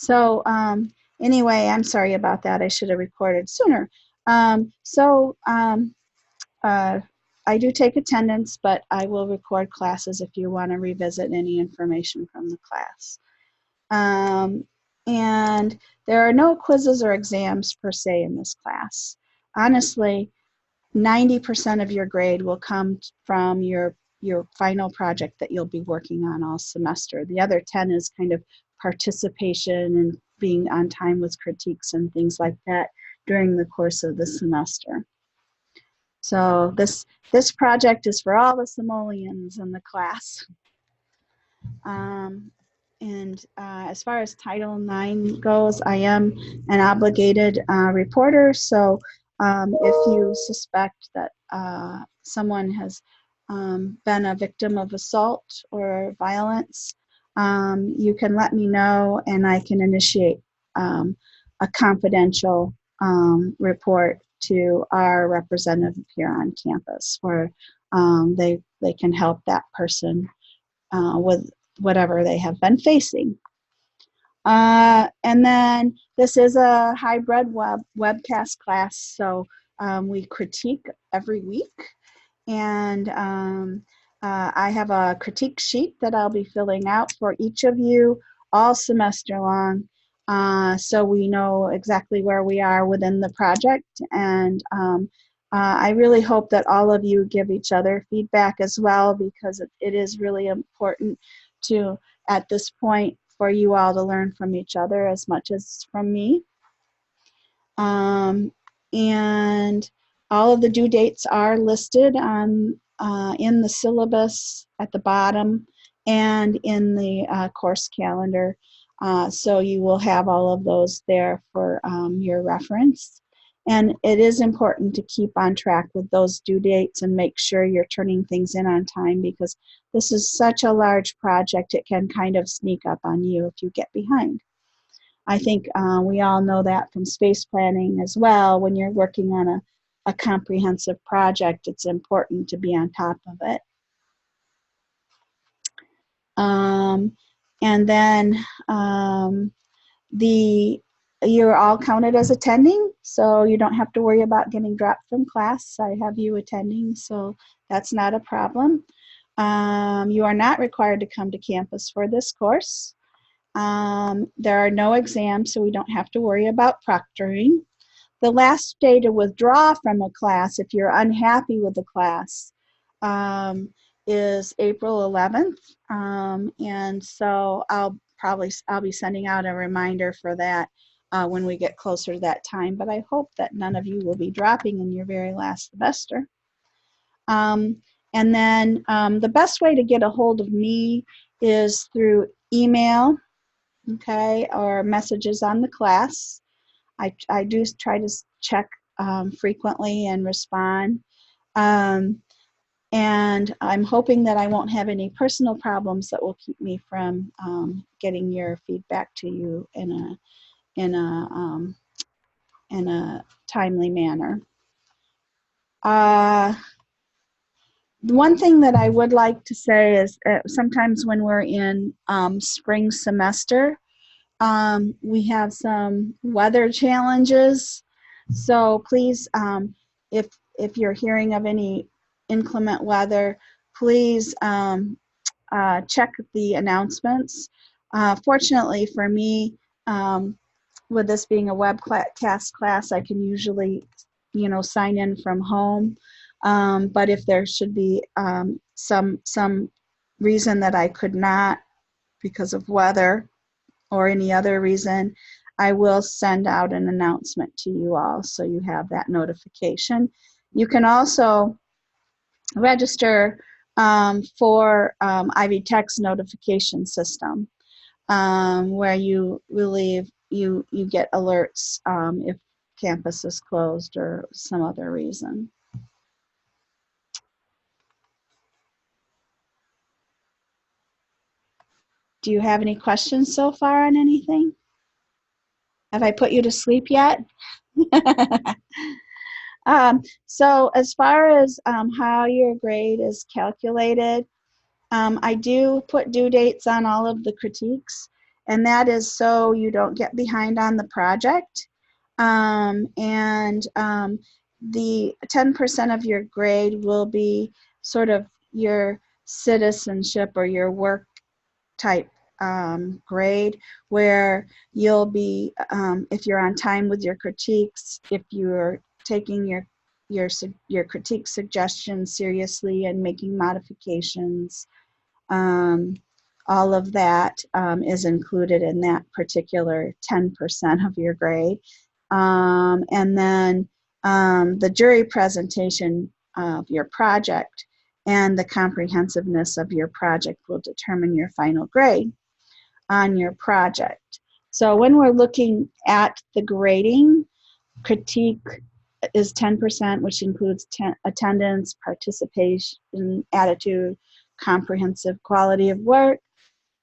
So anyway, I'm sorry about that. I should have recorded sooner. I do take attendance, but I will record classes if you want to revisit any information from the class. And there are no quizzes or exams per se in this class. Honestly, 90% of your grade will come from your final project that you'll be working on all semester. The other 10 is kind of participation and being on time with critiques and things like that during the course of the semester. So this project is for all the simoleons in the class. As far as Title IX goes, I am an obligated reporter. So if you suspect that someone has been a victim of assault or violence, you can let me know and I can initiate a confidential report to our representative here on campus where they can help that person with whatever they have been facing. And then this is a hybrid webcast class, so we critique every week. And I have a critique sheet that I'll be filling out for each of you all semester long, so we know exactly where we are within the project. And I really hope that all of you give each other feedback as well, because it is really important to, at this point, for you all to learn from each other as much as from me. And all of the due dates are listed on in the syllabus at the bottom and in the course calendar. So you will have all of those there for your reference. And it is important to keep on track with those due dates and make sure you're turning things in on time, because this is such a large project, it can kind of sneak up on you if you get behind. I think we all know that from space planning as well. When you're working on a comprehensive project, it's important to be on top of it. And then you're all counted as attending, so you don't have to worry about getting dropped from class. I have you attending, so that's not a problem. You are not required to come to campus for this course. There are no exams, so we don't have to worry about proctoring. The last day to withdraw from a class, if you're unhappy with the class, is April 11th. And so I'll be sending out a reminder for that when we get closer to that time, but I hope that none of you will be dropping in your very last semester. And then the best way to get a hold of me is through email, okay, or messages on the class. I do try to check frequently and respond. And I'm hoping that I won't have any personal problems that will keep me from getting your feedback to you in a timely manner. One thing that I would like to say is sometimes when we're in spring semester, we have some weather challenges. So please, if you're hearing of any inclement weather, please check the announcements. Fortunately for me, with this being a webcast class, I can usually, sign in from home. But if there should be some reason that I could not because of weather or any other reason, I will send out an announcement to you all so you have that notification. You can also register for Ivy Tech's notification system, where you get alerts if campus is closed or some other reason. Do you have any questions so far on anything? Have I put you to sleep yet? So as far as how your grade is calculated, I do put due dates on all of the critiques. And that is so you don't get behind on the project. The 10% of your grade will be sort of your citizenship or your work type grade, where you'll be, if you're on time with your critiques, if you're taking your critique suggestions seriously and making modifications, um, all of that is included in that particular 10% of your grade. And then the jury presentation of your project and the comprehensiveness of your project will determine your final grade on your project. So when we're looking at the grading, critique is 10%, which includes attendance, participation, attitude, comprehensive quality of work.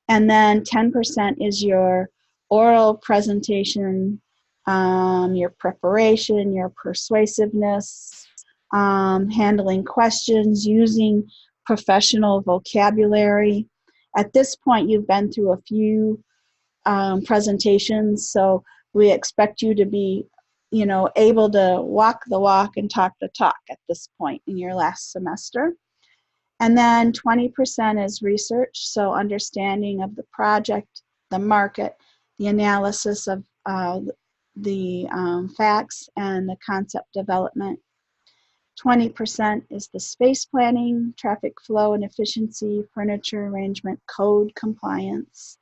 And then 10% is your oral presentation, your preparation, your persuasiveness, handling questions, using professional vocabulary. At this point, you've been through a few presentations, so we expect you to be, able to walk the walk and talk the talk at this point in your last semester. And then 20% is research, so understanding of the project, the market, the analysis of the facts, and the concept development. 20% is the space planning, traffic flow and efficiency, furniture arrangement, code compliance.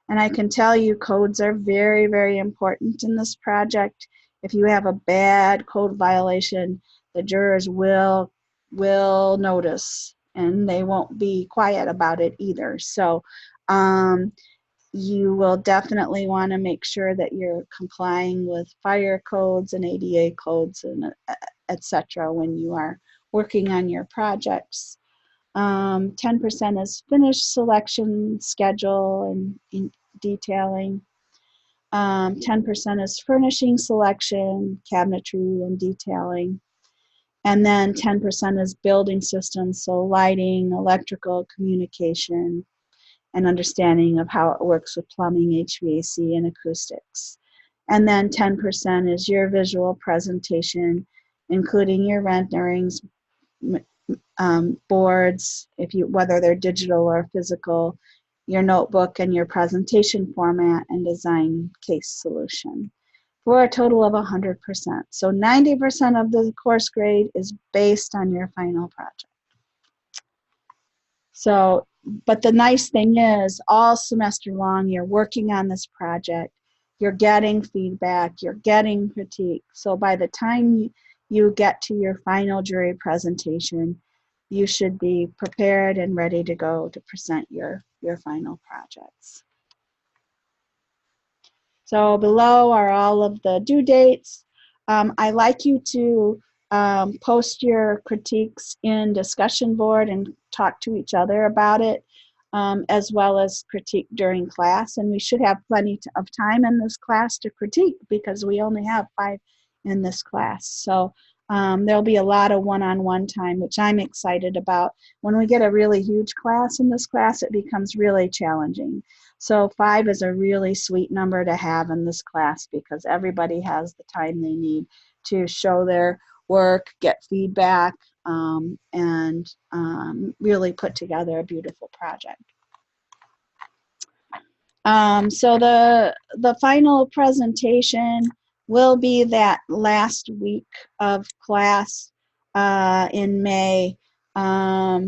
And I can tell you codes are very, very important in this project. If you have a bad code violation, the jurors will notice, and they won't be quiet about it either. So you will definitely want to make sure that you're complying with fire codes and ADA codes and etc. when you are working on your projects. 10% is finish, selection, schedule, and detailing. 10% is furnishing, selection, cabinetry, and detailing. And then 10% is building systems, so lighting, electrical, communication, and understanding of how it works with plumbing, HVAC, and acoustics. And then 10% is your visual presentation, including your renderings, boards, whether they're digital or physical, your notebook, and your presentation format and design case solution, for a total of 100%. So 90% of the course grade is based on your final project. So, but the nice thing is, all semester long, you're working on this project, you're getting feedback, you're getting critique. So by the time you get to your final jury presentation, you should be prepared and ready to go to present your final projects. So below are all of the due dates. I like you to post your critiques in discussion board and talk to each other about it, as well as critique during class. And we should have plenty of time in this class to critique, because we only have 5 in this class. So there'll be a lot of one-on-one time, which I'm excited about. When we get a really huge class in this class, it becomes really challenging. So 5 is a really sweet number to have in this class, because everybody has the time they need to show their work, get feedback, and really put together a beautiful project. So the final presentation will be that last week of class in May. I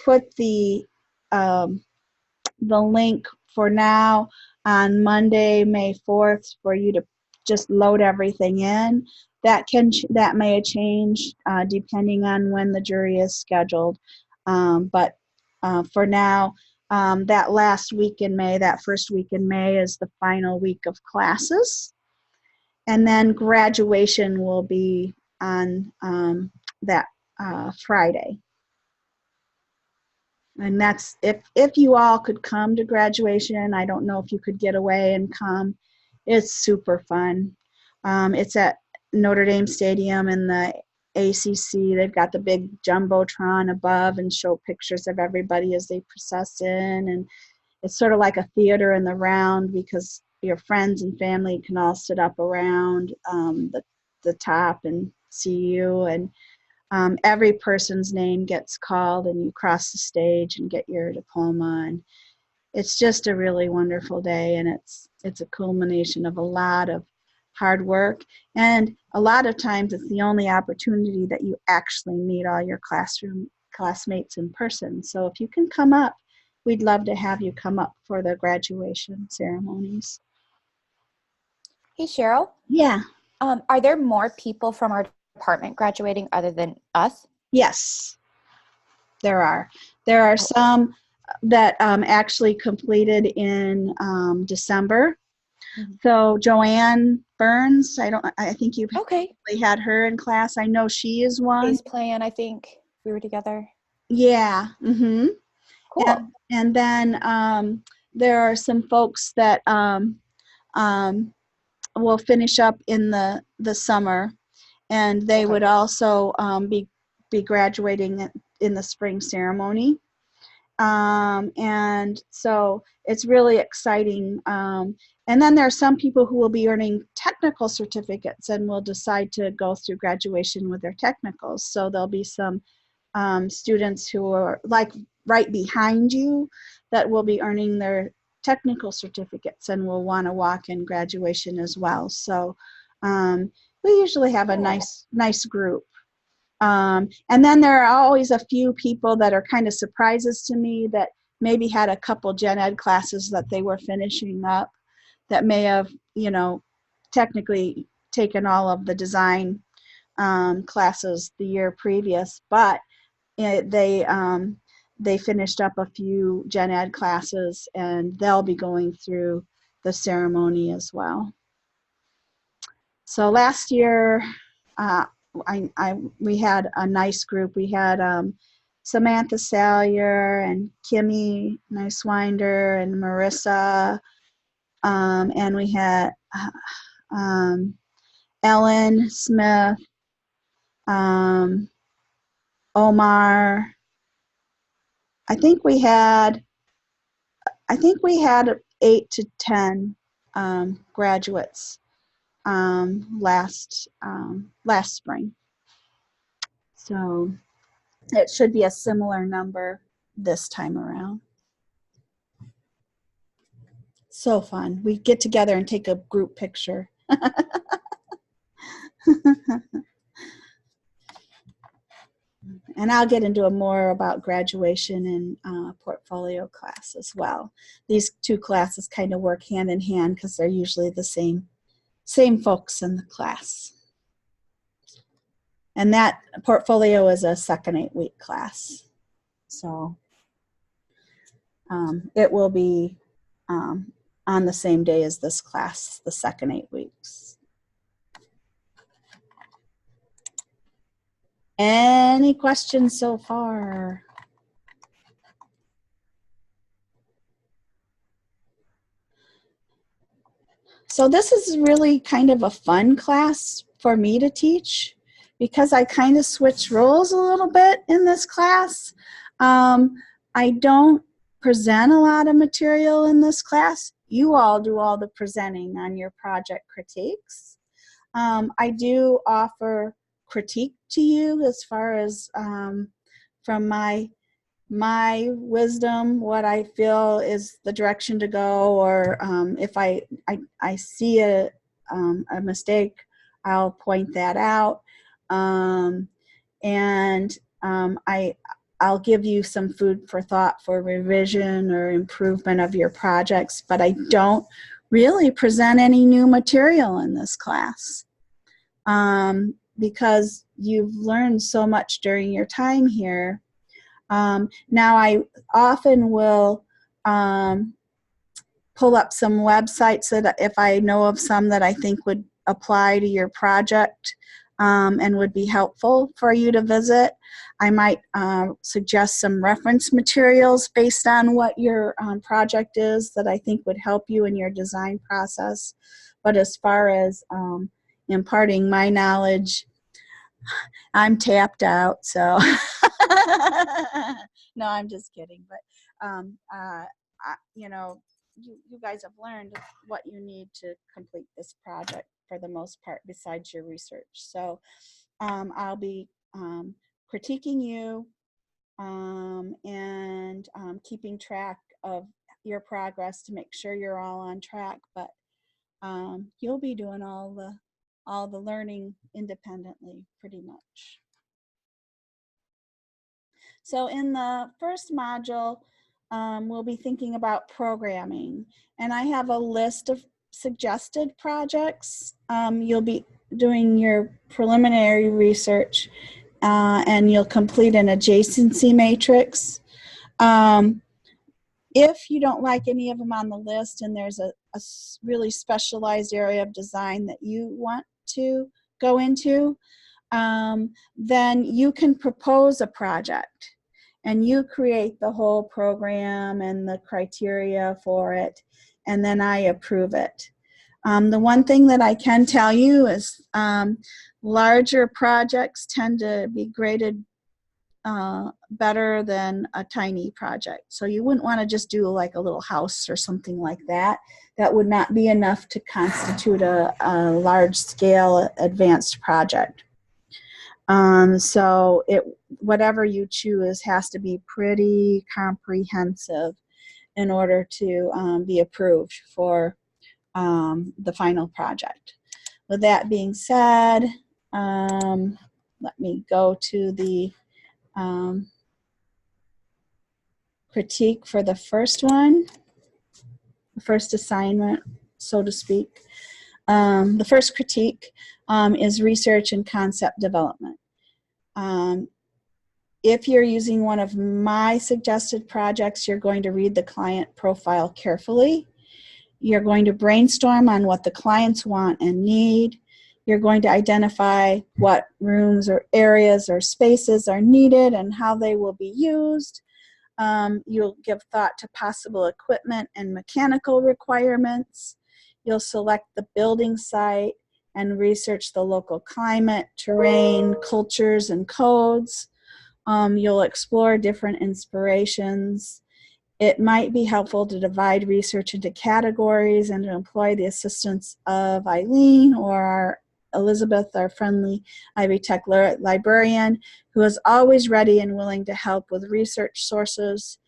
put the link for now on Monday, May 4th, for you to just load everything in. That may change depending on when the jury is scheduled. But for now, that last week in May, that first week in May, is the final week of classes. And then graduation will be on that Friday. And that's, if you all could come to graduation. I don't know if you could get away and come. It's super fun. It's at Notre Dame Stadium in the ACC. They've got the big jumbotron above and show pictures of everybody as they process in. And it's sort of like a theater in the round because your friends and family can all sit up around the top and see you, and every person's name gets called and you cross the stage and get your diploma, and it's just a really wonderful day, and it's a culmination of a lot of hard work, and a lot of times it's the only opportunity that you actually meet all your classmates in person. So if you can come up, we'd love to have you come up for the graduation ceremonies. Hey, Cheryl. Yeah. Are there more people from our department graduating other than us? Yes, there are. There are some that actually completed in December. Mm-hmm. So Joanne Burns, I think you've Okay. had her in class. I know she is one. Days plan, I think we were together. Yeah. Mm-hmm. Cool. And then there are some folks that will finish up in the summer, and they would also be graduating in the spring ceremony. And so it's really exciting. And then there are some people who will be earning technical certificates and will decide to go through graduation with their technicals. So there'll be some students who are like right behind you that will be earning their technical certificates and will want to walk in graduation as well. So we usually have a nice group. And then there are always a few people that are kind of surprises to me that maybe had a couple gen ed classes that they were finishing up that may have, technically taken all of the design classes the year previous, but they finished up a few gen ed classes and they'll be going through the ceremony as well. So last year, we had a nice group. We had Samantha Salyer and Kimmy Nicewinder and Marissa, and we had Ellen Smith, Omar. I think we had 8 to 10 graduates last spring. So it should be a similar number this time around. So fun. We get together and take a group picture. And I'll get into more about graduation and portfolio class as well. These two classes kind of work hand in hand because they're usually the same folks in the class. And that portfolio is a second 8-week class. So it will be on the same day as this class, the second 8 weeks. Any questions so far? So this is really kind of a fun class for me to teach because I kind of switch roles a little bit in this class. I don't present a lot of material in this class. You all do all the presenting on your project critiques. I do offer critique to you as far as from my wisdom, what I feel is the direction to go, or if I see a mistake, I'll point that out, and I'll give you some food for thought for revision or improvement of your projects, but I don't really present any new material in this class because you've learned so much during your time here. Now I often will pull up some websites that if I know of some that I think would apply to your project and would be helpful for you to visit. I might suggest some reference materials based on what your project is that I think would help you in your design process. But as far as imparting my knowledge, I'm tapped out, so no, I'm just kidding. But you know, you guys have learned what you need to complete this project for the most part, besides your research. So I'll be critiquing you and keeping track of your progress to make sure you're all on track. But you'll be doing all the learning independently, pretty much. So in the first module, we'll be thinking about programming, and I have a list of suggested projects. You'll be doing your preliminary research, and you'll complete an adjacency matrix. If you don't like any of them on the list and there's a really specialized area of design that you want to go into, then you can propose a project and you create the whole program and the criteria for it, and then I approve it. The one thing that I can tell you is larger projects tend to be graded better than a tiny project. So you wouldn't want to just do like a little house or something like that. That would not be enough to constitute a large scale advanced project. So whatever you choose has to be pretty comprehensive in order to be approved for the final project. With that being said, let me go to the critique for the first one, the first assignment, so to speak. The first critique is research and concept development. If you're using one of my suggested projects, you're going to read the client profile carefully. You're going to brainstorm on what the clients want and need. You're going to identify what rooms or areas or spaces are needed and how they will be used. You'll give thought to possible equipment and mechanical requirements. You'll select the building site and research the local climate, terrain, cultures, and codes. You'll explore different inspirations. It might be helpful to divide research into categories and to employ the assistance of Eileen or Elizabeth, our friendly Ivy Tech librarian, who is always ready and willing to help with research sources.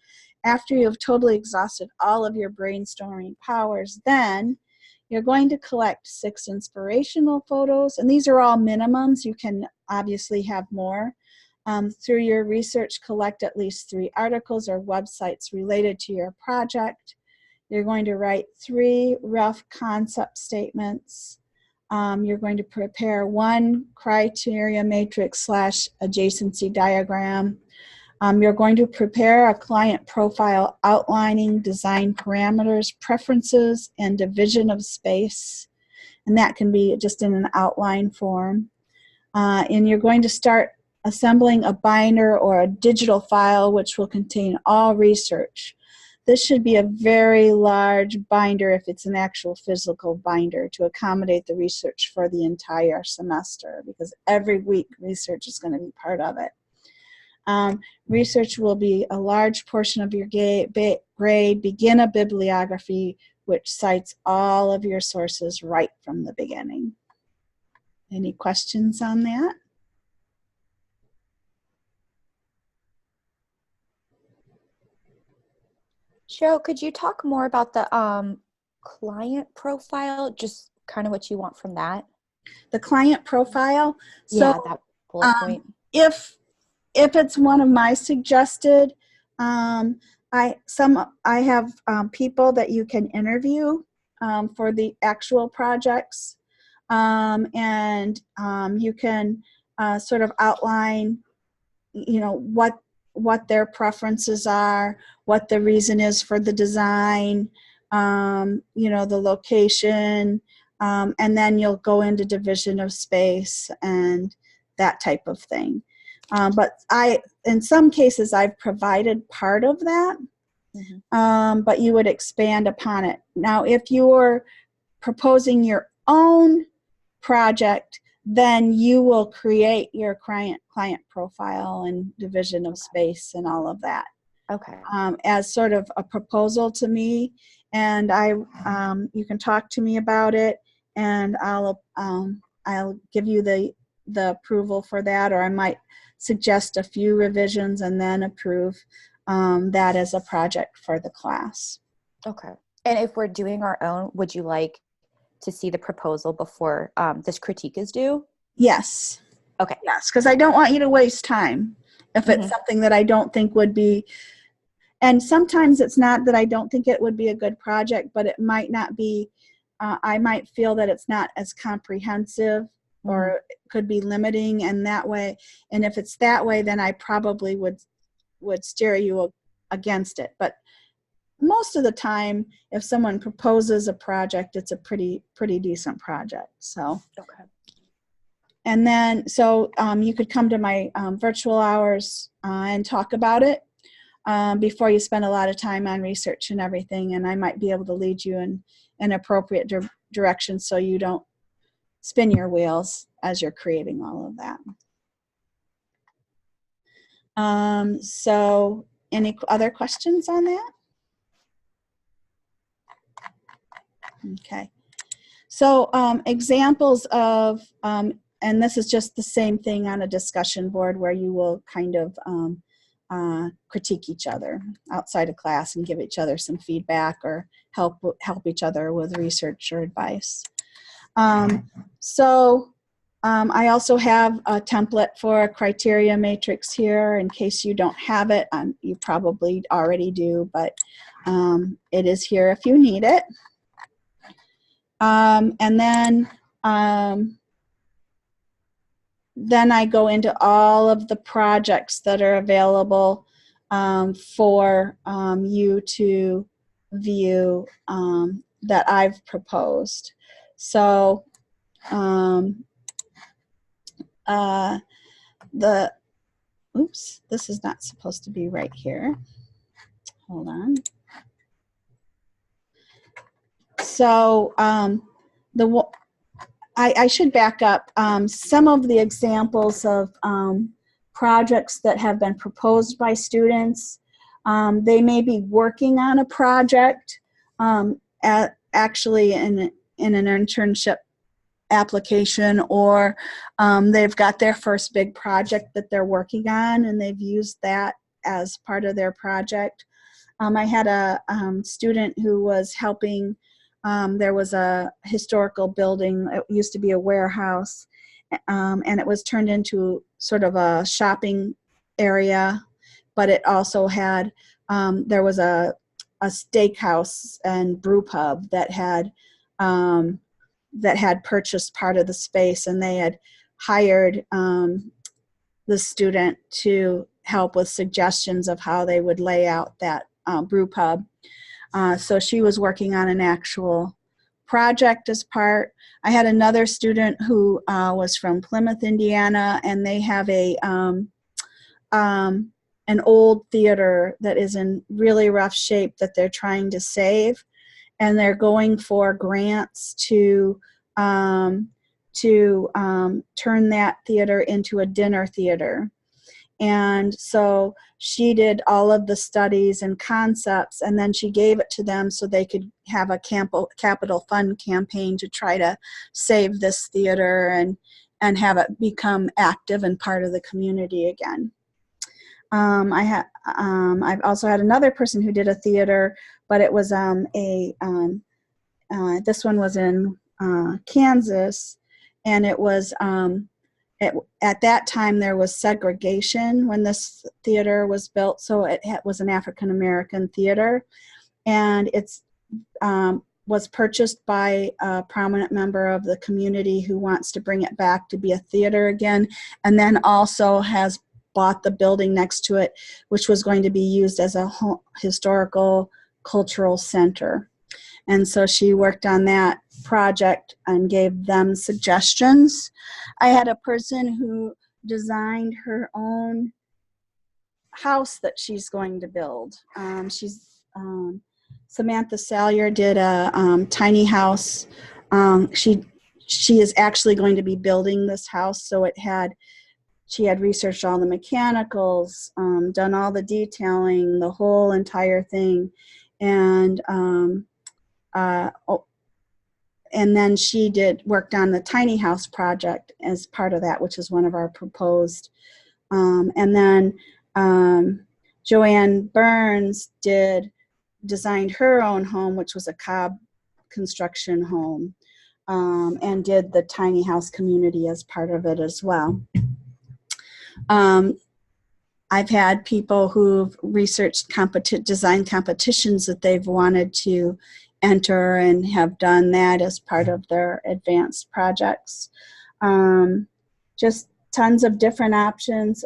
After you have totally exhausted all of your brainstorming powers, then you're going to collect 6 inspirational photos, and these are all minimums. You can obviously have more. Through your research, collect at least 3 articles or websites related to your project. You're going to write 3 rough concept statements. You're going to prepare 1 criteria matrix / adjacency diagram. You're going to prepare a client profile outlining design parameters, preferences, and division of space. And that can be just in an outline form. And you're going to start assembling a binder or a digital file which will contain all research. This should be a very large binder if it's an actual physical binder to accommodate the research for the entire semester, because every week research is going to be part of it. Research will be a large portion of your grade. Begin a bibliography which cites all of your sources right from the beginning. Any questions on that? Cheryl, could you talk more about the client profile, just kind of what you want from that? The client profile? Yeah, So, that bullet point. If it's one of my suggested, I have people that you can interview for the actual projects, and you can sort of outline, what their preferences are, what the reason is for the design, the location, and then you'll go into division of space and that type of thing. But in some cases, I've provided part of that, but you would expand upon it. Now, if you're proposing your own project, then you will create your client profile and division of space and all of that. Okay. as sort of a proposal to me, and you can talk to me about it, and I'll give you the approval for that, or I might suggest a few revisions and then approve that as a project for the class. Okay. And if we're doing our own, would you like to see the proposal before this critique is due? Yes. Okay. Yes, because I don't want you to waste time if it's something that I don't think would be. And sometimes it's not that I don't think it would be a good project, but it might not be. I might feel that it's not as comprehensive, or it could be limiting, and that way. And if it's that way, then I probably would steer you against it. But most of the time, if someone proposes a project, it's a pretty decent project. So. Okay. And then, so you could come to my virtual hours and talk about it before you spend a lot of time on research and everything. And I might be able to lead you in an appropriate direction so you don't spin your wheels as you're creating all of that. So any other questions on that? Okay. So examples of, and this is just the same thing on a discussion board where you will kind of critique each other outside of class and give each other some feedback or help each other with research or advice. I also have a template for a criteria matrix here in case you don't have it. You probably already do, but it is here if you need it. And then I go into all of the projects that are available for you to view that I've proposed. So oops, this is not supposed to be right here. Hold on. So I should back up. Some of the examples of projects that have been proposed by students, they may be working on a project actually in an internship application, or they've got their first big project that they're working on and they've used that as part of their project. I had a student who was helping. There was a historical building. It used to be a warehouse, and it was turned into sort of a shopping area, but it also had, there was a steakhouse and brew pub that had purchased part of the space, and they had hired the student to help with suggestions of how they would lay out that brew pub. So she was working on an actual project as part. I had another student who was from Plymouth, Indiana, and they have an old theater that is in really rough shape that they're trying to save, and they're going for grants to turn that theater into a dinner theater. And so she did all of the studies and concepts, and then she gave it to them so they could have a capital fund campaign to try to save this theater and have it become active and part of the community again. I've also had another person who did a theater, but it was this one was in Kansas, and it was at that time there was segregation when this theater was built, so it was an African American theater, and it's was purchased by a prominent member of the community who wants to bring it back to be a theater again, and then also has bought the building next to it, which was going to be used as a historical cultural center. And so she worked on that project and gave them suggestions. I had a person who designed her own house that she's going to build. Samantha Salyer did a tiny house. She is actually going to be building this house, so she had researched all the mechanicals, done all the detailing, the whole entire thing. And and then she worked on the tiny house project as part of that, which is one of our proposed. And then Joanne Burns designed her own home, which was a cob construction home, and did the tiny house community as part of it as well. I've had people who've researched design competitions that they've wanted to enter and have done that as part of their advanced projects. Just tons of different options.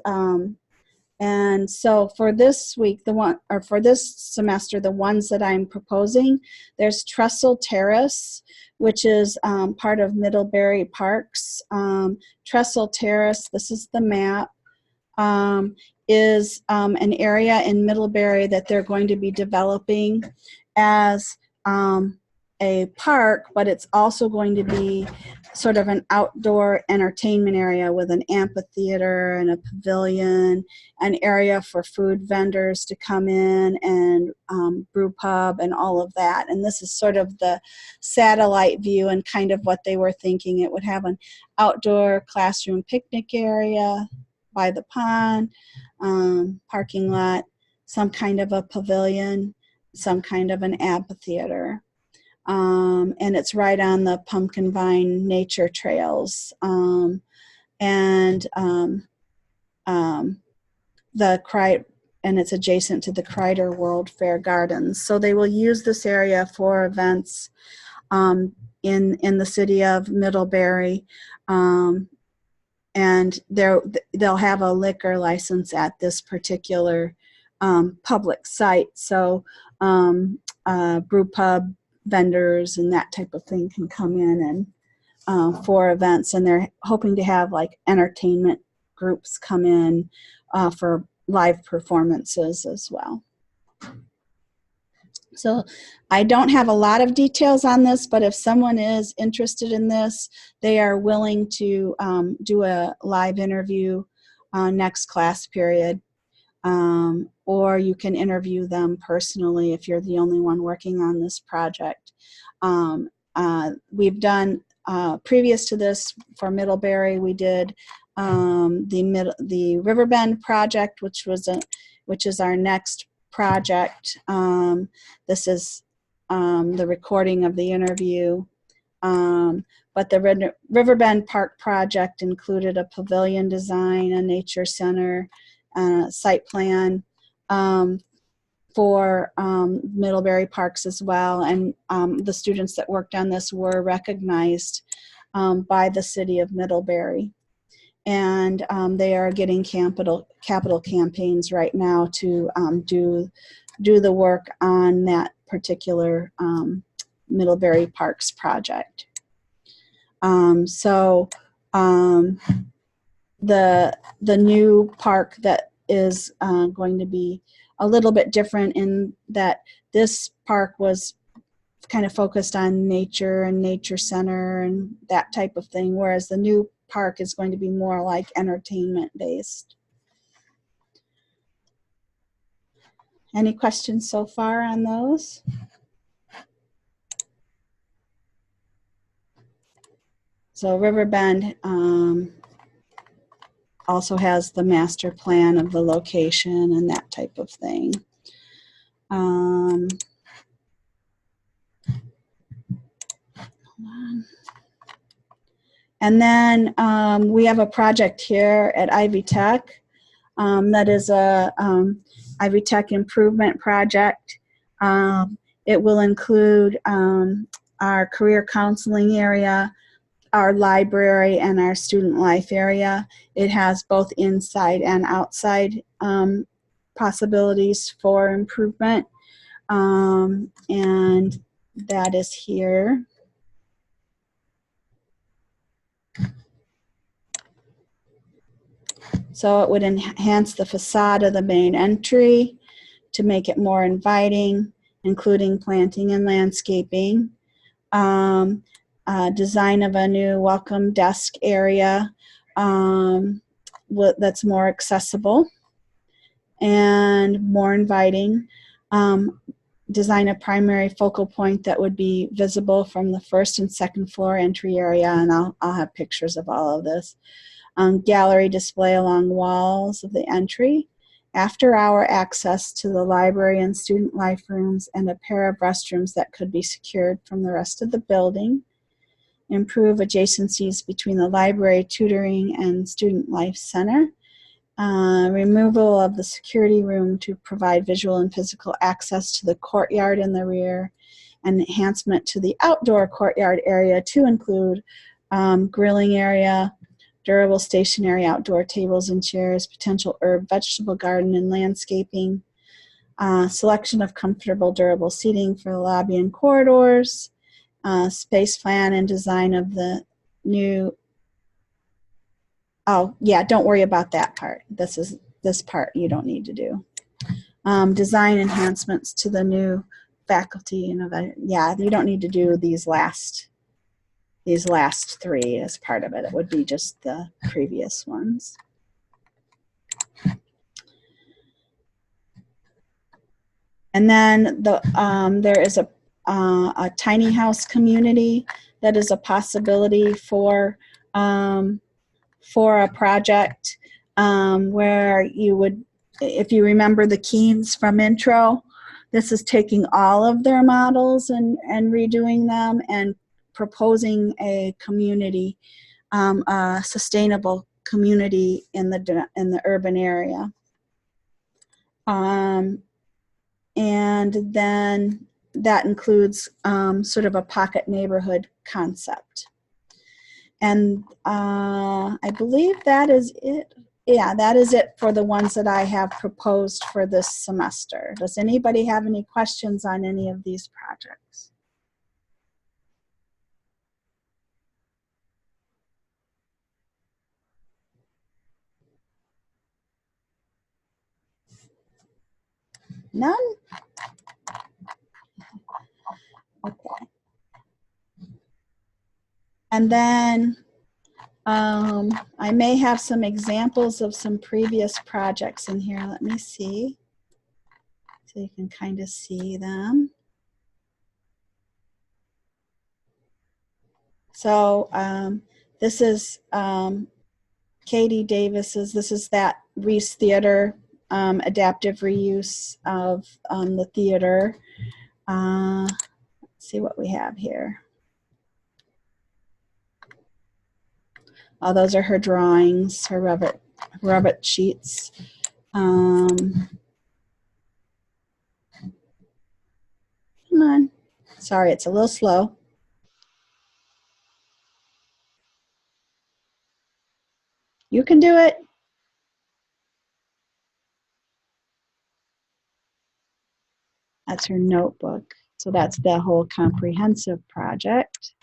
And so for this week, for this semester, the ones that I'm proposing, there's Trestle Terrace, which is part of Middlebury Parks. Trestle Terrace, this is the map, is an area in Middlebury that they're going to be developing as a park, but it's also going to be sort of an outdoor entertainment area with an amphitheater and a pavilion, an area for food vendors to come in, and brew pub and all of that. And this is sort of the satellite view and kind of what they were thinking. It would have an outdoor classroom picnic area by the pond, parking lot, some kind of a pavilion, some kind of an amphitheater. And it's right on the Pumpkin Vine nature trails. And it's adjacent to the Kreider World Fair Gardens. So they will use this area for events in the city of Middlebury. And they'll have a liquor license at this particular public site. So brew pub vendors and that type of thing can come in and for events, and they're hoping to have like entertainment groups come in for live performances as well. So I don't have a lot of details on this, but if someone is interested in this, they are willing to do a live interview next class period. Or you can interview them personally if you're the only one working on this project. We've done, previous to this for Middlebury, we did the Riverbend project, which is our next project. This is the recording of the interview. But the Riverbend Park project included a pavilion design, a nature center, site plan for Middlebury Parks as well. And the students that worked on this were recognized by the city of Middlebury. And they are getting capital campaigns right now to do the work on that particular Middlebury Parks project. The new park that is going to be a little bit different in that this park was kind of focused on nature and nature center and that type of thing, whereas the new park is going to be more like entertainment based. Any questions so far on those? So Riverbend also has the master plan of the location and that type of thing. Hold on. And then we have a project here at Ivy Tech that is a Ivy Tech improvement project. It will include our career counseling area, our library, and our student life area. It has both inside and outside possibilities for improvement. And that is here. So it would enhance the facade of the main entry to make it more inviting, including planting and landscaping. Design of a new welcome desk area. that's more accessible and more inviting. Design a primary focal point that would be visible from the first and second floor entry area, and I'll have pictures of all of this. Gallery display along walls of the entry, after-hour access to the library and student life rooms, and a pair of restrooms that could be secured from the rest of the building. Improve adjacencies between the library, tutoring, and student life center. Removal of the security room to provide visual and physical access to the courtyard in the rear, and enhancement to the outdoor courtyard area to include grilling area, durable stationary outdoor tables and chairs, potential herb, vegetable garden, and landscaping, selection of comfortable, durable seating for the lobby and corridors, space plan and design of the new. Oh, yeah, don't worry about that part. This part you don't need to do. Design enhancements to the new faculty. Yeah, you don't need to do these last three as part of it. It would be just the previous ones. And then there is a tiny house community that is a possibility for a project where you would, if you remember the Keens from intro, this is taking all of their models and redoing them and proposing a community, a sustainable community in the urban area. And then that includes sort of a pocket neighborhood concept. And I believe that is it. Yeah, that is it for the ones that I have proposed for this semester. Does anybody have any questions on any of these projects? None? Okay. And then I may have some examples of some previous projects in here. Let me see. So you can kind of see them. So this is Katie Davis's, this is that Reese Theater adaptive reuse of the theater. Let's see what we have here. Oh, those are her drawings, her Revit sheets. Come on. Sorry, it's a little slow. You can do it. That's her notebook. So that's the whole comprehensive project.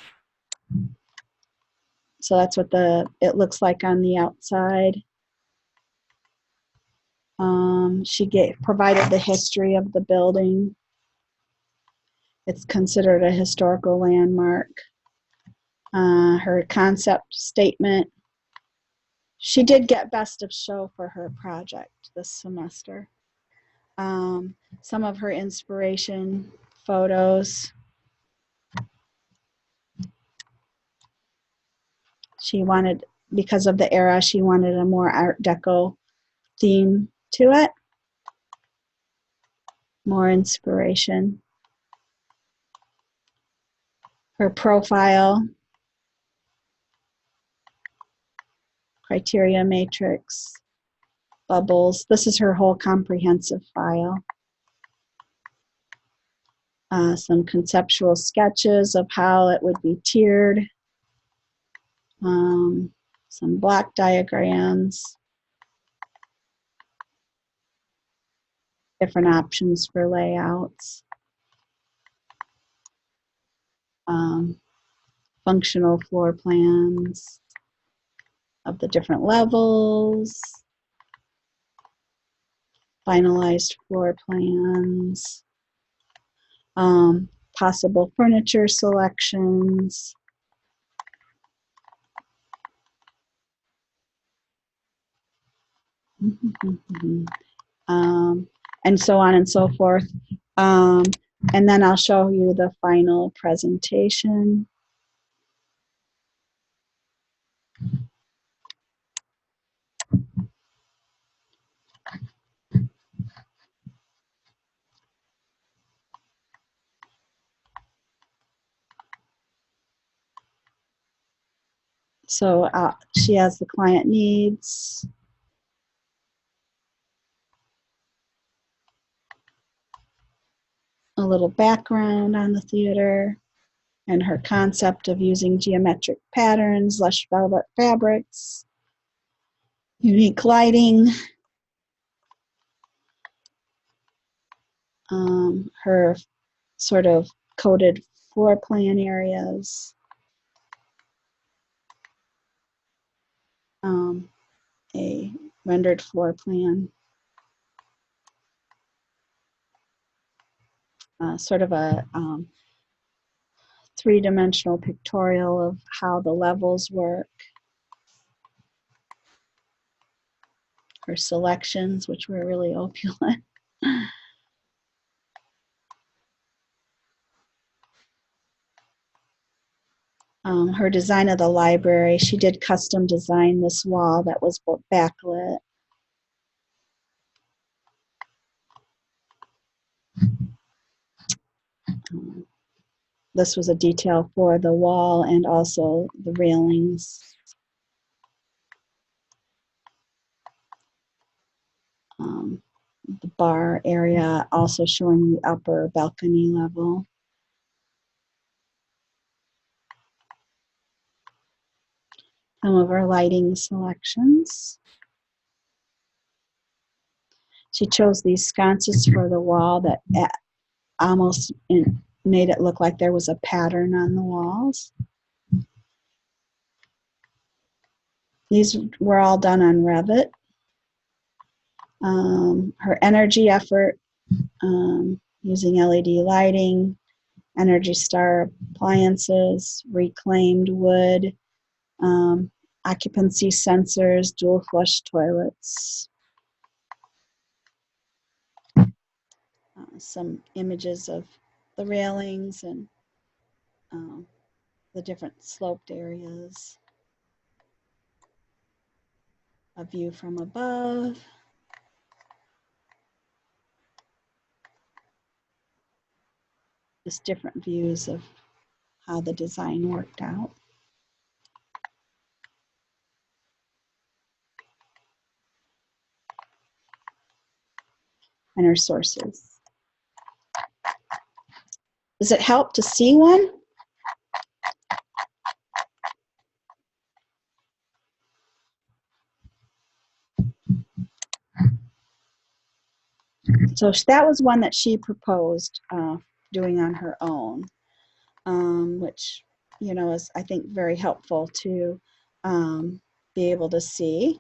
So that's what it looks like on the outside. She provided the history of the building. It's considered a historical landmark. Her concept statement. She did get Best of Show for her project this semester. Some of her inspiration photos. She wanted, because of the era, she wanted a more Art Deco theme to it. More inspiration. Her profile. Criteria matrix. Bubbles. This is her whole comprehensive file. Some conceptual sketches of how it would be tiered. Some block diagrams. Different options for layouts. Functional floor plans of the different levels. Finalized floor plans. Possible furniture selections. and so on and so forth. And then I'll show you the final presentation. So she has the client needs, a little background on the theater, and her concept of using geometric patterns, lush velvet fabrics, unique lighting, her sort of coded floor plan areas, a rendered floor plan, sort of a three-dimensional pictorial of how the levels work, her selections, which were really opulent. Her design of the library, she did custom design this wall that was backlit. This was a detail for the wall and also the railings. The bar area also showing the upper balcony level. Some of our lighting selections. She chose these sconces for the wall that almost made it look like there was a pattern on the walls. These were all done on Revit. Her energy effort using LED lighting, Energy Star appliances, reclaimed wood, occupancy sensors, dual flush toilets. Some images of the railings and the different sloped areas. A view from above. Just different views of how the design worked out. And her sources. Does it help to see one? So that was one that she proposed doing on her own, which, you know, is, I think, very helpful to be able to see.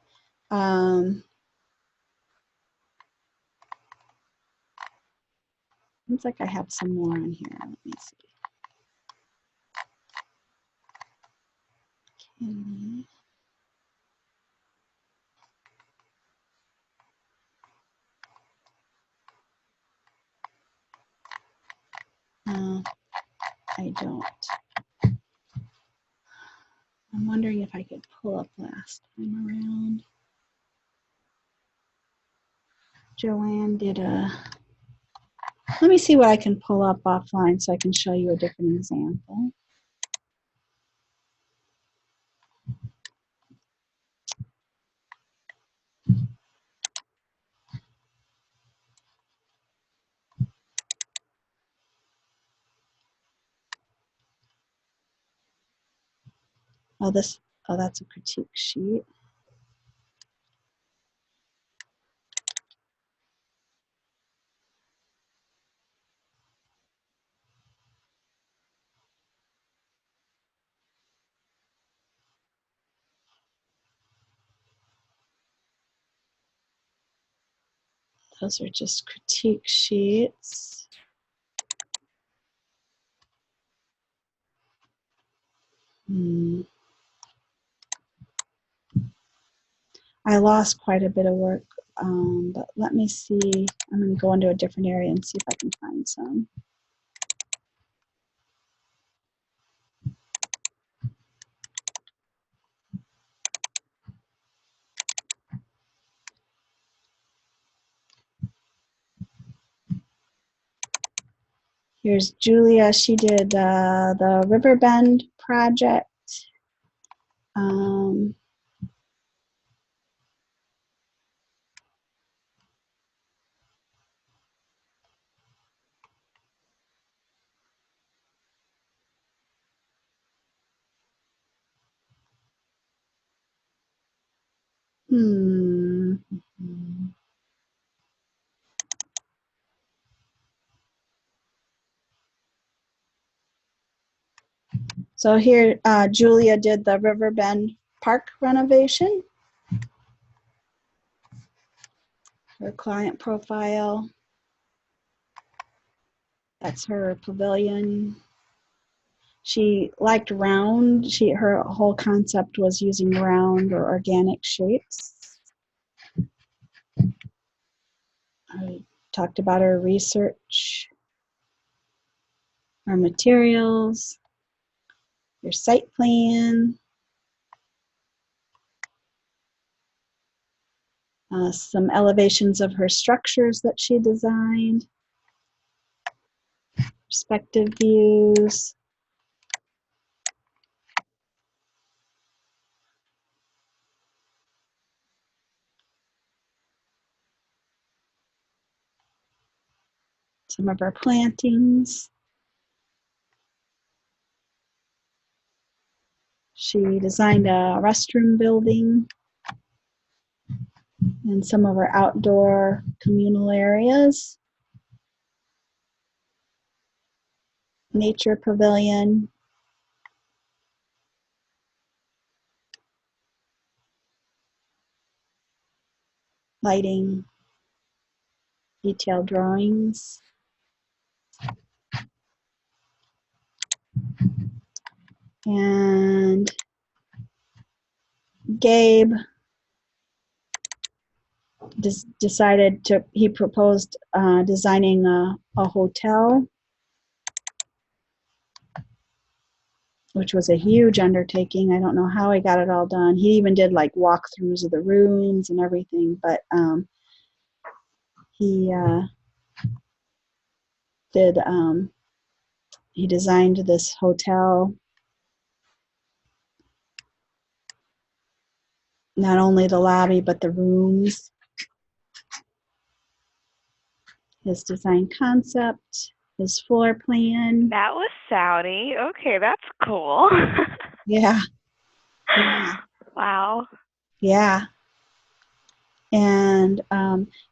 Looks like I have some more on here. Let me see. Okay. I don't. I'm wondering if I could pull up last time around. Joanne did a, let me see what I can pull up offline so I can show you a different example. Oh, that's a critique sheet. Those are just critique sheets. I lost quite a bit of work, but let me see. I'm going to go into a different area and see if I can find some. Here's Julia. She did the Riverbend project. Um, hmm. So here, Julia did the Riverbend Park renovation. Her client profile. That's her pavilion. She liked round. Her whole concept was using round or organic shapes. I talked about her research, her materials, your site plan, some elevations of her structures that she designed, perspective views. Some of her plantings. She designed a restroom building and some of her outdoor communal areas. Nature pavilion. Lighting. Detailed drawings. And Gabe he proposed designing a hotel, which was a huge undertaking. I don't know how he got it all done. He even did like walkthroughs of the rooms and everything, but he he designed this hotel. Not only the lobby, but the rooms. His design concept, his floor plan. That was Saudi. Okay, that's cool. Yeah. Yeah. Wow. Yeah. And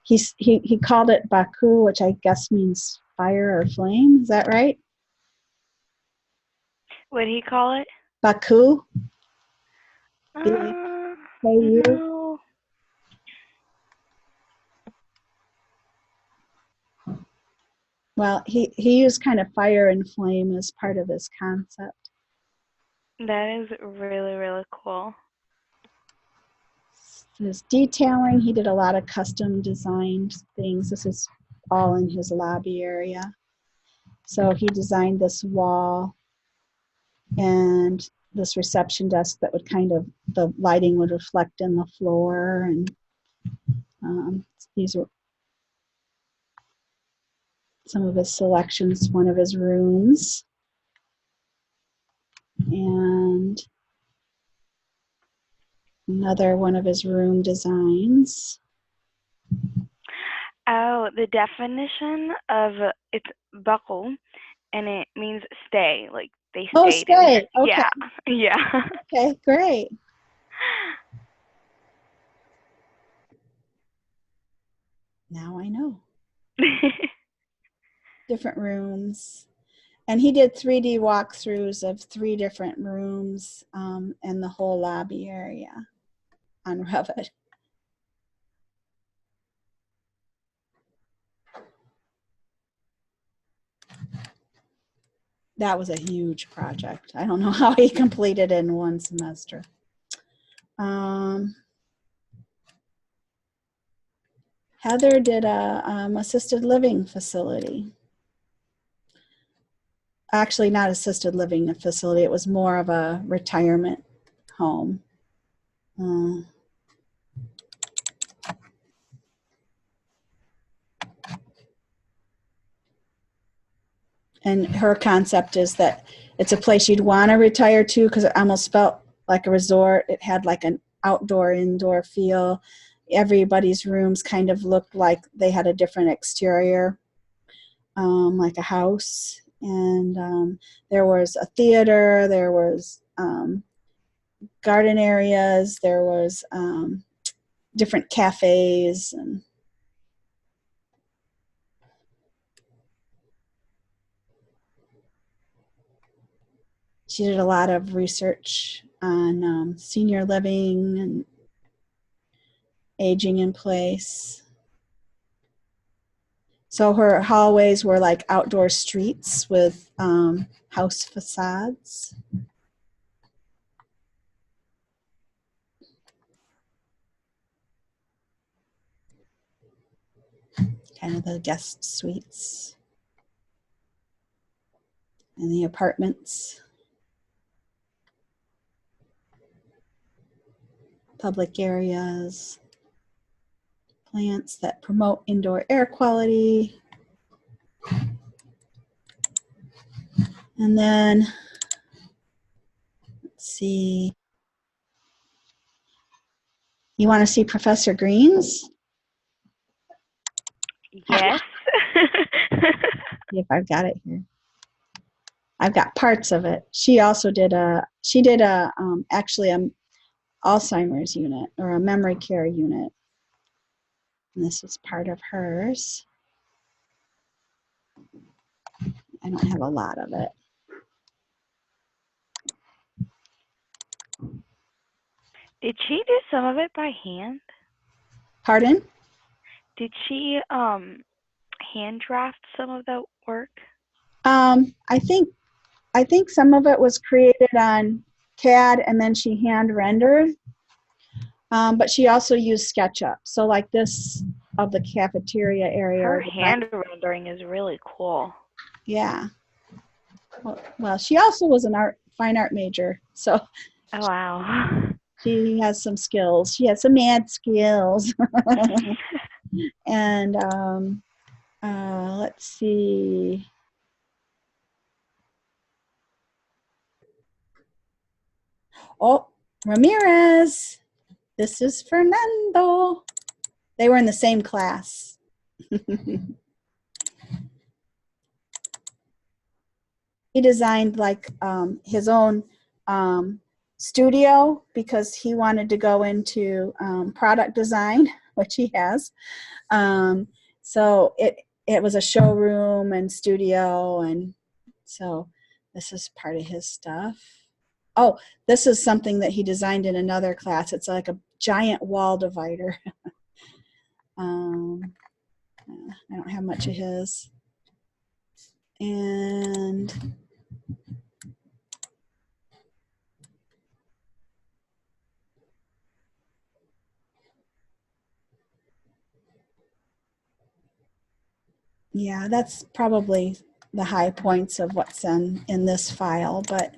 he called it Baku, which I guess means fire or flame. Is that right? What did he call it? Baku. No. Well, he used kind of fire and flame as part of his concept. That is really, really cool. His detailing, he did a lot of custom designed things. This is all in his lobby area. So he designed this wall and this reception desk that would the lighting would reflect in the floor. And these are some of his selections, one of his rooms. And another one of his room designs. Oh, the definition of it's buckle, and it means stay. Like they stayed. Oh, stay. Okay. Yeah. Yeah. Okay, great. Now I know. Different rooms. And he did 3D walkthroughs of 3 different rooms and the whole lobby area on Revit. That was a huge project. I don't know how he completed it in one semester. Heather did a assisted living facility. Actually, not assisted living facility. It was more of a retirement home. And her concept is that it's a place you'd want to retire to because it almost felt like a resort. It had like an outdoor, indoor feel. Everybody's rooms kind of looked like they had a different exterior, like a house. And there was a theater, there was garden areas, there was different cafes. And she did a lot of research on senior living and aging in place. So her hallways were like outdoor streets with house facades. Kind of the guest suites and the apartments. Public areas. Plants that promote indoor air quality. And then, let's see. You want to see Professor Green's? Yes. See if I've got it here. I've got parts of it. She also did actually a Alzheimer's unit or a memory care unit. And this is part of hers. I don't have a lot of it. Did she do some of it by hand? Pardon? Did she hand draft some of the work? I think some of it was created on CAD and then she hand rendered. But she also used SketchUp. So like this of the cafeteria area. Her hand rendering is really cool. Yeah. Well, she also was an fine art major. So Oh, wow. she has some skills. She has some mad skills. And let's see. Oh, Ramirez. This is Fernando. They were in the same class. He designed like his own studio because he wanted to go into product design, which he has. So it was a showroom and studio, and so this is part of his stuff. Oh, this is something that he designed in another class. It's like a giant wall divider. I don't have much of his. And yeah, that's probably the high points of what's in this file, but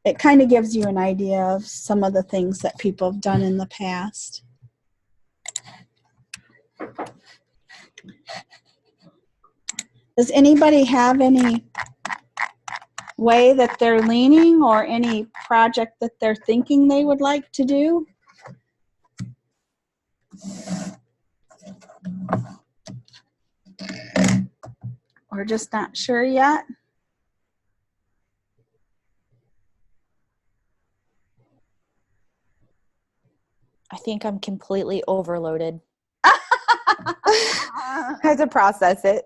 it kind of gives you an idea of some of the things that people have done in the past. Does anybody have any way that they're leaning or any project that they're thinking they would like to do? Or just not sure yet? I think I'm completely overloaded. I have to process it.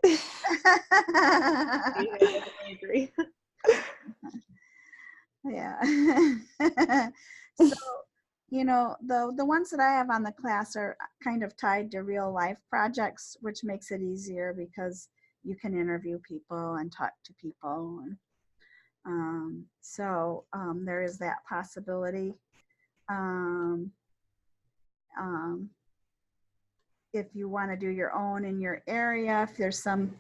I agree. Yeah. So, you know, the ones that I have on the class are kind of tied to real life projects, which makes it easier because you can interview people and talk to people. And there is that possibility. if you want to do your own in your area, if there's some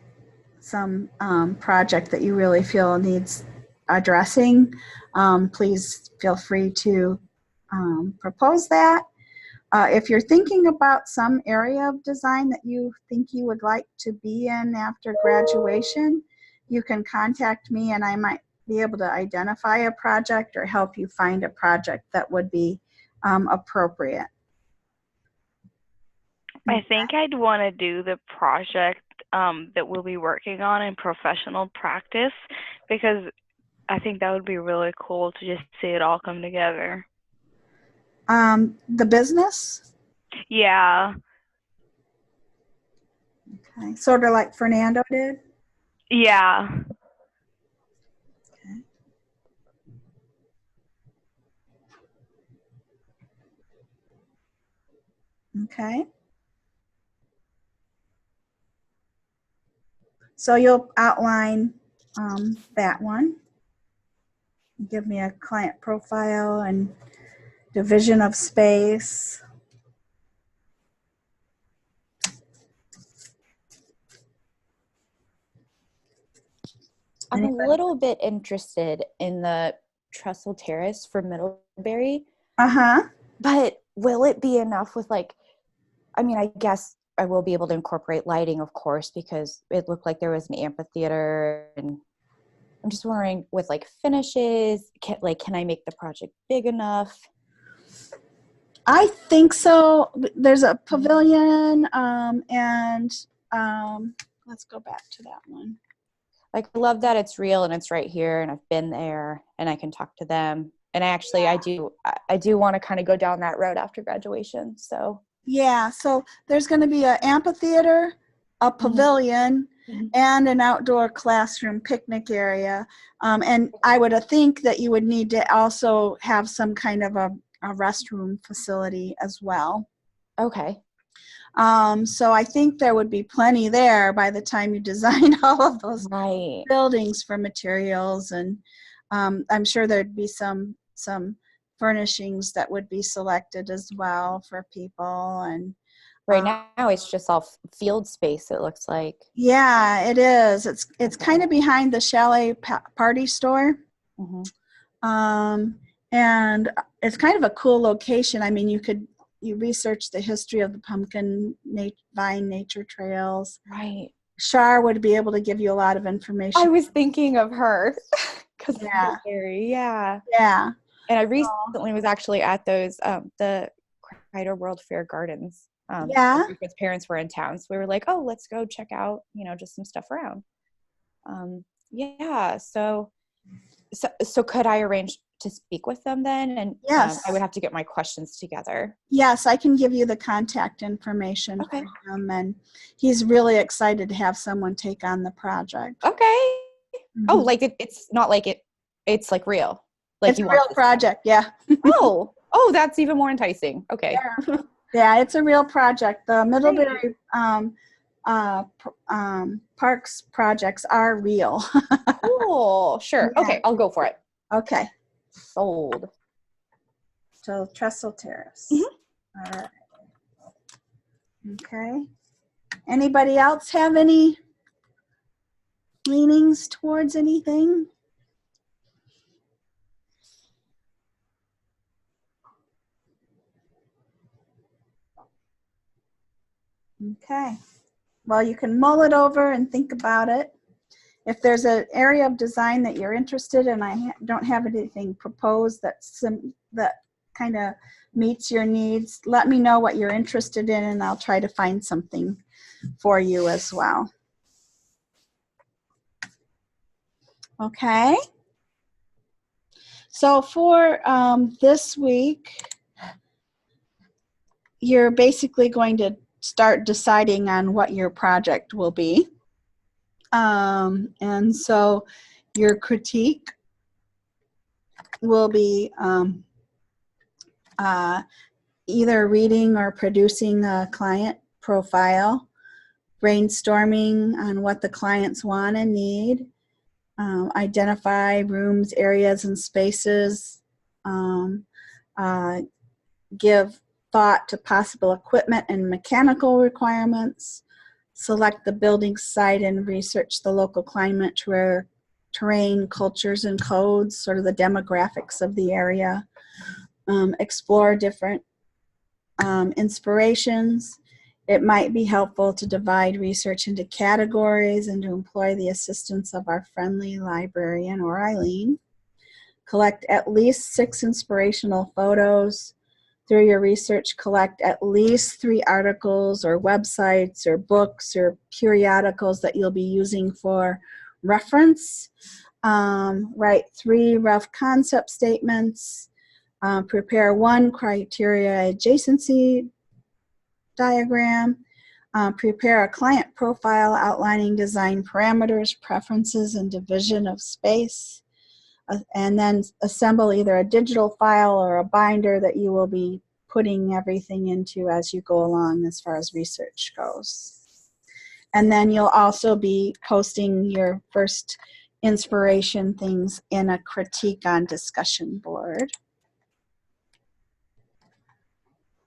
project that you really feel needs addressing, please feel free to propose that. If you're thinking about some area of design that you think you would like to be in after graduation, you can contact me and I might be able to identify a project or help you find a project that would be appropriate. I think I'd want to do the project that we'll be working on in professional practice, because I think that would be really cool to just see it all come together. The business? Yeah. Okay. Sort of like Fernando did? Yeah. Okay. So you'll outline that one. Give me a client profile and division of space. I'm a little bit interested in the trestle terrace for Middlebury. Uh-huh. But will it be enough with I guess I will be able to incorporate lighting, of course, because it looked like there was an amphitheater, and I'm just wondering with finishes, can I make the project big enough? I think so. There's a pavilion and let's go back to that one. I love that it's real and it's right here and I've been there and I can talk to them. And I do want to kind of go down that road after graduation. So yeah, so there's going to be an amphitheater, a pavilion, and an outdoor classroom picnic area. And I would think that you would need to also have some kind of a restroom facility as well. Okay. So I think there would be plenty there by the time you design all of those buildings for materials, and I'm sure there'd be some furnishings that would be selected as well for people. And right now it's just all field space, it looks like. Yeah, it is. It's kind of behind the Chalet Party Store. And it's kind of a cool location. I mean, you research the history of the pumpkin vine nature trails. Right. Shar would be able to give you a lot of information. I was thinking of her. Yeah. Yeah. Yeah. And I recently was actually at those, the Kreider World Fair Gardens. Yeah. Because parents were in town. So we were like, oh, let's go check out, just some stuff around. Yeah. So could I arrange to speak with them then? And yes, I would have to get my questions together. Yes, I can give you the contact information for him, and he's really excited to have someone take on the project. Okay. Oh, it's not it's real. It's a real project, yeah. Oh, that's even more enticing. Okay. Yeah, it's a real project. The Middlebury Parks projects are real. Cool. Sure. Yeah. Okay, I'll go for it. Okay. Sold. So Trestle Terrace. All right. Okay. Anybody else have any leanings towards anything? Okay. Well, you can mull it over and think about it. If there's an area of design that you're interested in, I don't have anything proposed that kind of meets your needs, let me know what you're interested in and I'll try to find something for you as well. Okay. So for this week, you're basically going to start deciding on what your project will be. And so your critique will be either reading or producing a client profile, brainstorming on what the clients want and need, identify rooms, areas, and spaces, give thought to possible equipment and mechanical requirements, select the building site and research the local climate, terrain, cultures, and codes, sort of the demographics of the area, explore different inspirations. It might be helpful to divide research into categories and to employ the assistance of our friendly librarian or Eileen. Collect at least 6 inspirational photos. Through your research, collect at least 3 articles or websites or books or periodicals that you'll be using for reference. Write 3 rough concept statements. Prepare 1 criteria adjacency diagram. Prepare a client profile outlining design parameters, preferences, and division of space. And then assemble either a digital file or a binder that you will be putting everything into as you go along as far as research goes. And then you'll also be posting your first inspiration things in a critique on discussion board.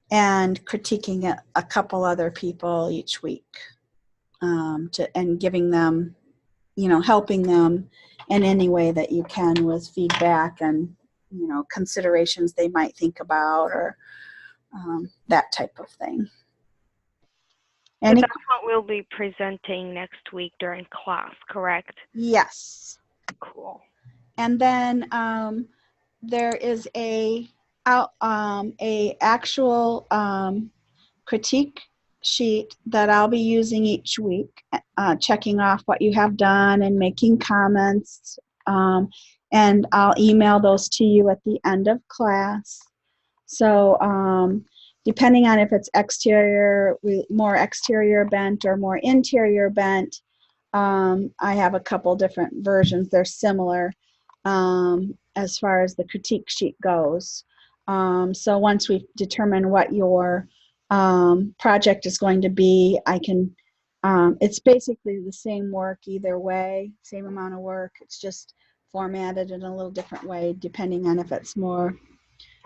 And critiquing a couple other people each week and giving them, helping them in any way that you can with feedback and, considerations they might think about or that type of thing. So that's what we'll be presenting next week during class, correct? Yes. Cool. And then there is a actual critique sheet that I'll be using each week, checking off what you have done and making comments. And I'll email those to you at the end of class. So depending on if it's more exterior bent or more interior bent, I have a couple different versions. They're similar as far as the critique sheet goes. So once we determine what your project is going to be, I can, it's basically the same work either way, same amount of work. It's just formatted in a little different way depending on if it's more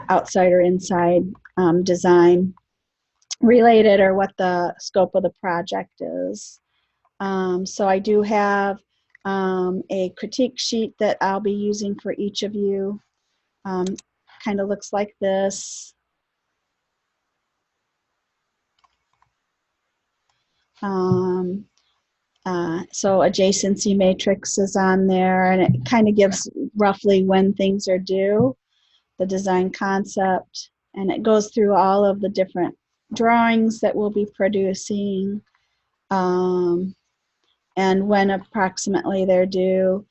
outside or inside design related or what the scope of the project is. So I do have a critique sheet that I'll be using for each of you. Kind of looks like this. So adjacency matrix is on there, and it kind of gives roughly when things are due, the design concept, and it goes through all of the different drawings that we'll be producing, and when approximately they're due,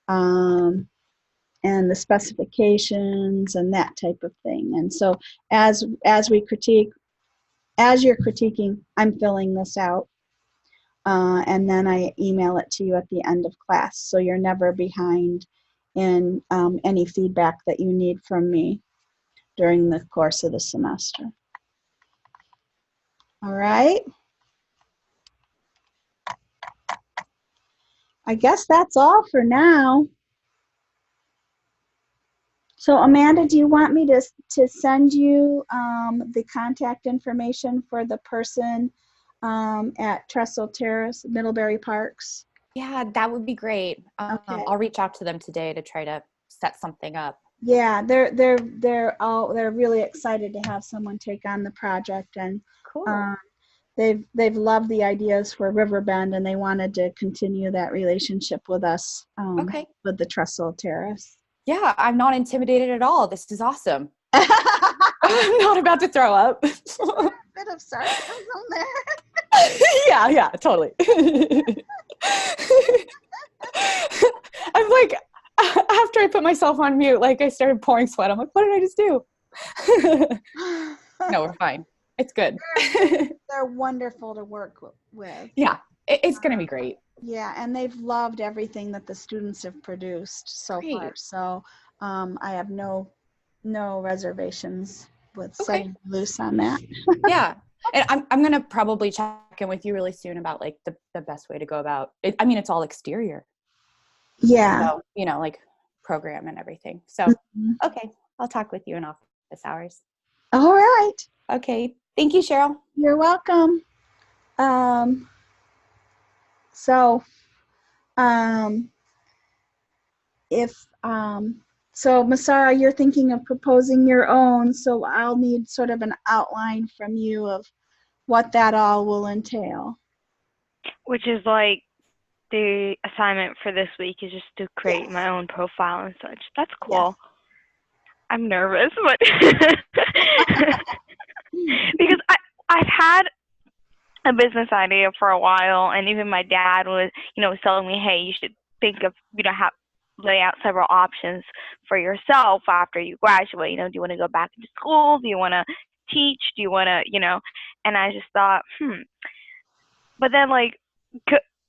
and the specifications and that type of thing. And so as we critique, as you're critiquing, I'm filling this out. And then I email it to you at the end of class. So you're never behind in any feedback that you need from me during the course of the semester. All right. I guess that's all for now. So Amanda, do you want me to send you the contact information for the person at Trestle Terrace, Middlebury Parks? Yeah, that would be great. Okay. I'll reach out to them today to try to set something up. Yeah, they're really excited to have someone take on the project, and cool. They've loved the ideas for Riverbend, and they wanted to continue that relationship with us. Okay. With the Trestle Terrace. Yeah, I'm not intimidated at all. This is awesome. I'm not about to throw up. A bit of sarcasm there. Yeah, totally. I'm like, after I put myself on mute, like I started pouring sweat. I'm like, what did I just do? No, we're fine. It's good. They're wonderful to work with. Yeah, it's going to be great. Yeah, and they've loved everything that the students have produced so far. So I have no reservations with setting loose on that. Yeah. And I'm going to probably check in with you really soon about like the best way to go about it. I mean, it's all exterior. Yeah. So, like program and everything. So, okay. I'll talk with you in office hours. All right. Okay. Thank you, Cheryl. You're welcome. So, if so, Masara, you're thinking of proposing your own, so I'll need sort of an outline from you of what that all will entail. Which is like the assignment for this week is just to create my own profile and such. That's cool. Yes. I'm nervous, but because I've had a business idea for a while, and even my dad was, was telling me, hey, you should think of, lay out several options for yourself after you graduate. Do you want to go back to school? Do you want to teach? Do you want to, and I just thought, but then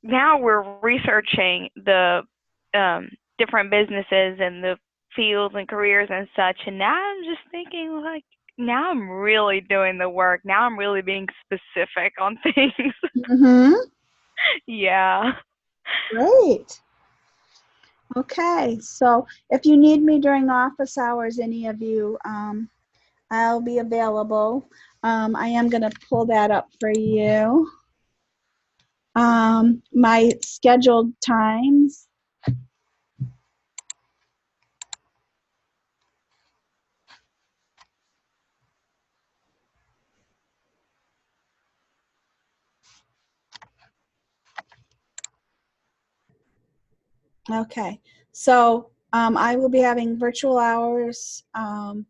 now we're researching the different businesses and the fields and careers and such, and now I'm just thinking now I'm really doing the work. Now I'm really being specific on things. Mm-hmm. Yeah. Great. Okay, so if you need me during office hours, any of you, I'll be available. I am going to pull that up for you. My scheduled times. Okay, so I will be having virtual hours on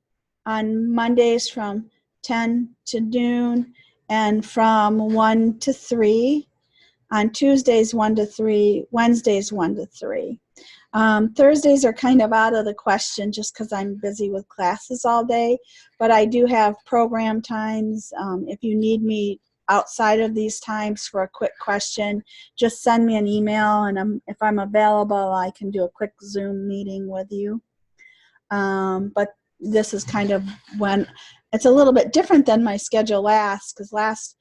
Mondays from 10 to noon and from 1 to 3. On Tuesdays, 1 to 3. Wednesdays, 1 to 3. Thursdays are kind of out of the question just because I'm busy with classes all day, but I do have program times. If you need me outside of these times for a quick question, just send me an email, and if I'm available, I can do a quick Zoom meeting with you. But this is kind of when it's a little bit different than my schedule because last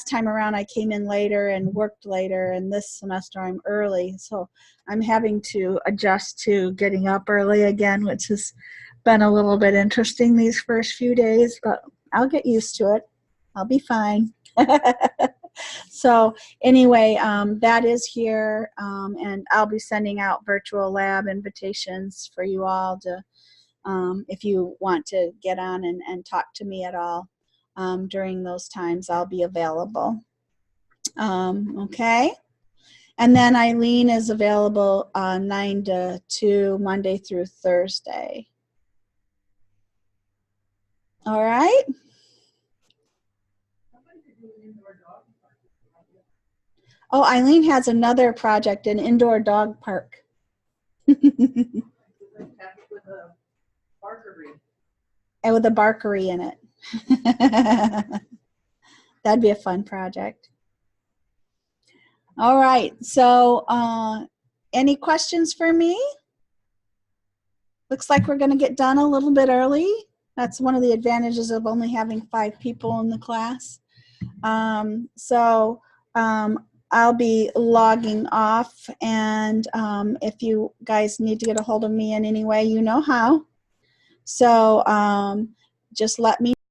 time around I came in later and worked later, and this semester I'm early, so I'm having to adjust to getting up early again, which has been a little bit interesting these first few days, but I'll get used to it. I'll be fine. So anyway, that is here, and I'll be sending out virtual lab invitations for you all to if you want to get on and talk to me at all during those times. I'll be available. Okay. And then Eileen is available 9 to 2, Monday through Thursday. All right. Oh, Eileen has another project, an indoor dog park. And with a barkery in it. That'd be a fun project. All right, so any questions for me? Looks like we're going to get done a little bit early. That's one of the advantages of only having 5 people in the class. I'll be logging off, and if you guys need to get a hold of me in any way, you know how. So just let me